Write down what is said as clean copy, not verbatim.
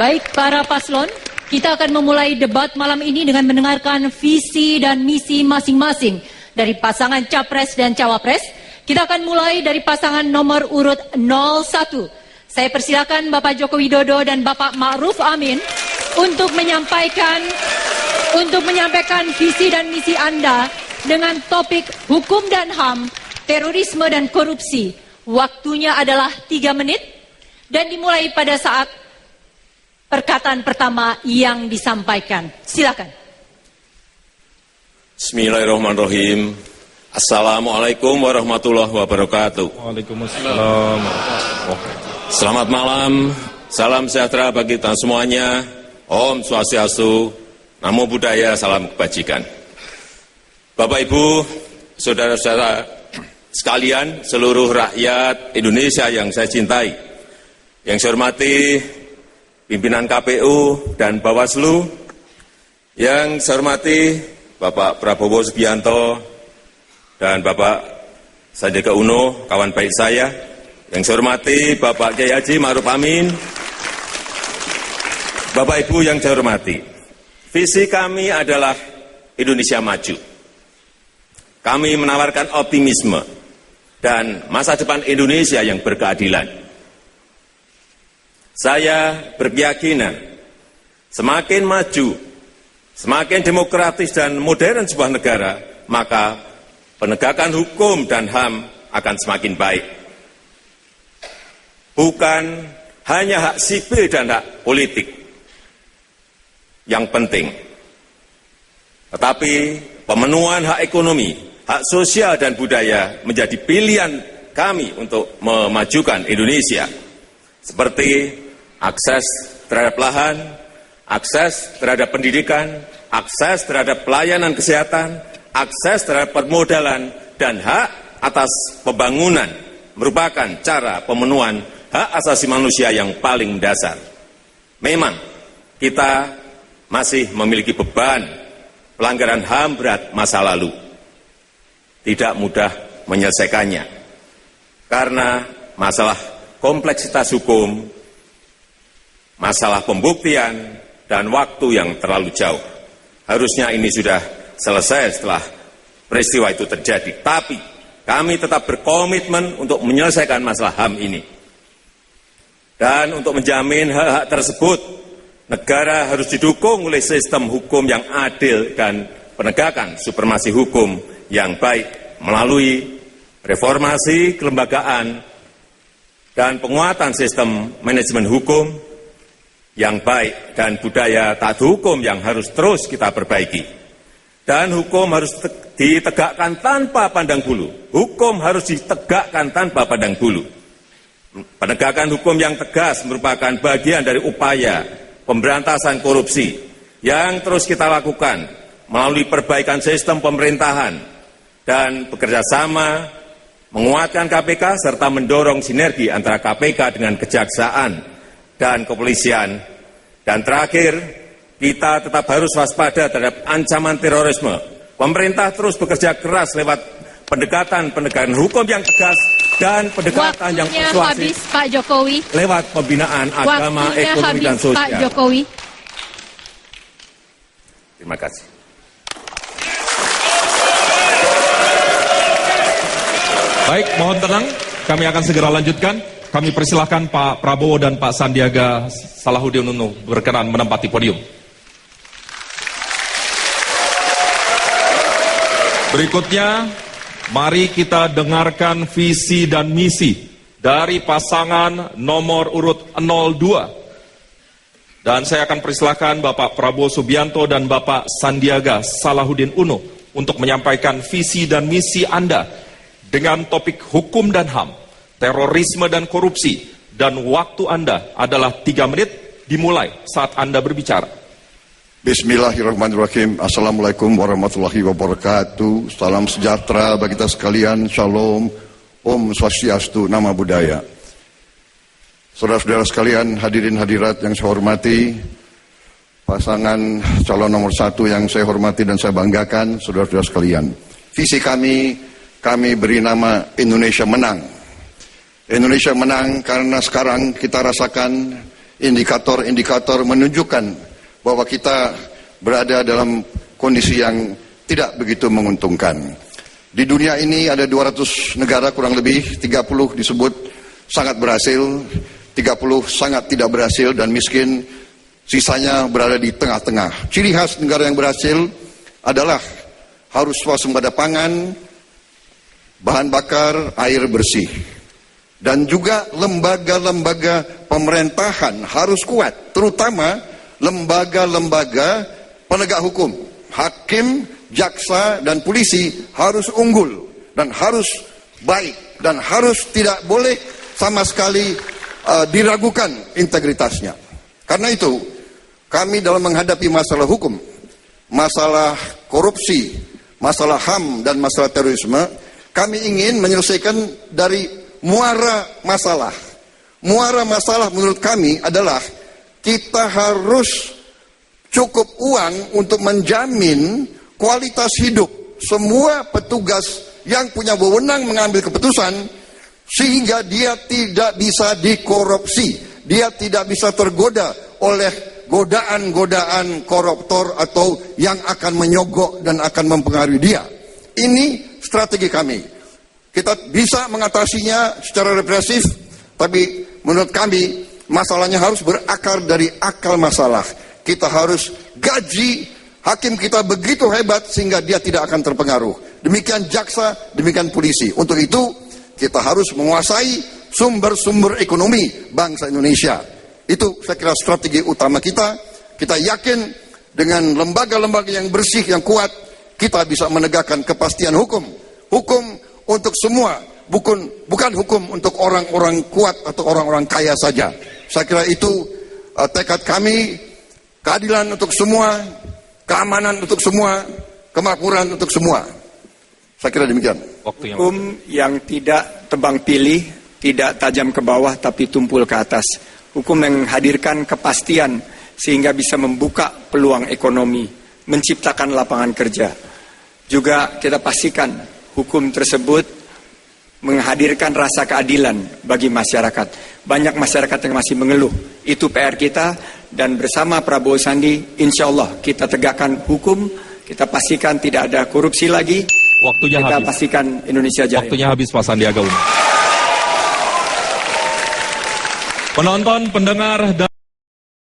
Baik para paslon, kita akan memulai debat malam ini dengan mendengarkan visi dan misi masing-masing dari pasangan Capres dan Cawapres. Kita akan mulai dari pasangan nomor urut 01. Saya persilakan Bapak Joko Widodo dan Bapak Ma'ruf Amin untuk menyampaikan visi dan misi Anda dengan topik hukum dan HAM, terorisme dan korupsi. Waktunya adalah 3 menit dan dimulai pada saat perkataan pertama yang disampaikan. Silakan. Bismillahirrahmanirrahim. Assalamualaikum warahmatullahi wabarakatuh. Waalaikumsalam. Selamat malam, salam sejahtera bagi kita semuanya. Om Swastiastu, Namo Buddhaya, salam kebajikan. Bapak Ibu, saudara-saudara sekalian, seluruh rakyat Indonesia yang saya cintai, yang saya hormati pimpinan KPU dan Bawaslu, yang saya hormati Bapak Prabowo Subianto dan Bapak Sandiaga Uno, kawan baik saya, yang saya hormati Bapak Kiai Haji Ma'ruf Amin, Bapak Ibu yang saya hormati, visi kami adalah Indonesia maju. Kami menawarkan optimisme dan masa depan Indonesia yang berkeadilan. Saya berkeyakinan semakin maju, semakin demokratis dan modern sebuah negara, maka penegakan hukum dan HAM akan semakin baik. Bukan hanya hak sipil dan hak politik yang penting, tetapi pemenuhan hak ekonomi, hak sosial dan budaya menjadi pilihan kami untuk memajukan Indonesia. Seperti akses terhadap lahan, akses terhadap pendidikan, akses terhadap pelayanan kesehatan, akses terhadap permodalan, dan hak atas pembangunan merupakan cara pemenuhan hak asasi manusia yang paling dasar. Memang kita masih memiliki beban pelanggaran HAM berat masa lalu. Tidak mudah menyelesaikannya, karena masalah kompleksitas hukum, masalah pembuktian, dan waktu yang terlalu jauh. Harusnya ini sudah selesai setelah peristiwa itu terjadi. Tapi kami tetap berkomitmen untuk menyelesaikan masalah HAM ini. Dan untuk menjamin hak-hak tersebut, negara harus didukung oleh sistem hukum yang adil dan penegakan supremasi hukum yang baik melalui reformasi kelembagaan dan penguatan sistem manajemen hukum yang baik dan budaya taat hukum yang harus terus kita perbaiki. Dan hukum harus ditegakkan tanpa pandang bulu. Hukum harus ditegakkan tanpa pandang bulu. Penegakan hukum yang tegas merupakan bagian dari upaya pemberantasan korupsi yang terus kita lakukan melalui perbaikan sistem pemerintahan dan bekerjasama menguatkan KPK serta mendorong sinergi antara KPK dengan kejaksaan dan kepolisian. Dan terakhir, kita tetap harus waspada terhadap ancaman terorisme. Pemerintah terus bekerja keras lewat pendekatan hukum yang tegas dan pendekatan yang persuasif Pak Jokowi. Lewat pembinaan agama, ekonomi, dan sosial. Pak Jokowi. Terima kasih. Baik, mohon tenang, kami akan segera lanjutkan. Kami persilahkan Pak Prabowo dan Pak Sandiaga Salahuddin Uno berkenan menempati podium. Berikutnya, mari kita dengarkan visi dan misi dari pasangan nomor urut 02. Dan saya akan persilahkan Bapak Prabowo Subianto dan Bapak Sandiaga Salahuddin Uno untuk menyampaikan visi dan misi Anda dengan topik hukum dan HAM, terorisme dan korupsi, dan waktu Anda adalah 3 menit dimulai saat Anda berbicara. Bismillahirrahmanirrahim. Assalamualaikum warahmatullahi wabarakatuh. Salam sejahtera bagi kita sekalian. Shalom. Om Swastiastu. Namo Buddhaya. Saudara-saudara sekalian, hadirin hadirat yang saya hormati, pasangan calon nomor 1 yang saya hormati dan saya banggakan, saudara-saudara sekalian. Visi kami beri nama Indonesia Menang. Indonesia menang karena sekarang kita rasakan indikator-indikator menunjukkan bahwa kita berada dalam kondisi yang tidak begitu menguntungkan. Di dunia ini ada 200 negara kurang lebih, 30 disebut sangat berhasil, 30 sangat tidak berhasil dan miskin, sisanya berada di tengah-tengah. Ciri khas negara yang berhasil adalah harus swasembada pangan, bahan bakar, air bersih. Dan juga lembaga-lembaga pemerintahan harus kuat, terutama lembaga-lembaga penegak hukum. Hakim, jaksa, dan polisi harus unggul dan harus baik dan harus tidak boleh sama sekali diragukan integritasnya. Karena itu, kami dalam menghadapi masalah hukum, masalah korupsi, masalah HAM, dan masalah terorisme, kami ingin menyelesaikan dari muara masalah. Muara masalah menurut kami adalah kita harus cukup uang untuk menjamin kualitas hidup semua petugas yang punya wewenang mengambil keputusan, sehingga dia tidak bisa dikorupsi, dia tidak bisa tergoda oleh godaan-godaan koruptor atau yang akan menyogok dan akan mempengaruhi dia. Ini strategi kami. Kita bisa mengatasinya secara represif, tapi menurut kami masalahnya harus berakar dari akar masalah. Kita harus gaji hakim kita begitu hebat sehingga dia tidak akan terpengaruh. Demikian jaksa, demikian polisi. Untuk itu kita harus menguasai sumber-sumber ekonomi bangsa Indonesia. Itu saya kira strategi utama kita. Kita yakin dengan lembaga-lembaga yang bersih, yang kuat, kita bisa menegakkan kepastian hukum. Hukum untuk semua, bukan hukum untuk orang-orang kuat atau orang-orang kaya saja. Saya kira itu tekad kami, keadilan untuk semua, keamanan untuk semua, kemakmuran untuk semua. Saya kira demikian. Hukum yang tidak tebang pilih, tidak tajam ke bawah tapi tumpul ke atas. Hukum yang menghadirkan kepastian sehingga bisa membuka peluang ekonomi, menciptakan lapangan kerja. Juga kita pastikan hukum tersebut menghadirkan rasa keadilan bagi masyarakat. Banyak masyarakat yang masih mengeluh. Itu PR kita, dan bersama Prabowo Sandi, insya Allah kita tegakkan hukum, kita pastikan tidak ada korupsi lagi. Waktunya kita habis. pastikan Indonesia jaya. Waktunya habis, Pak Sandiaga Uno. Penonton, pendengar, dan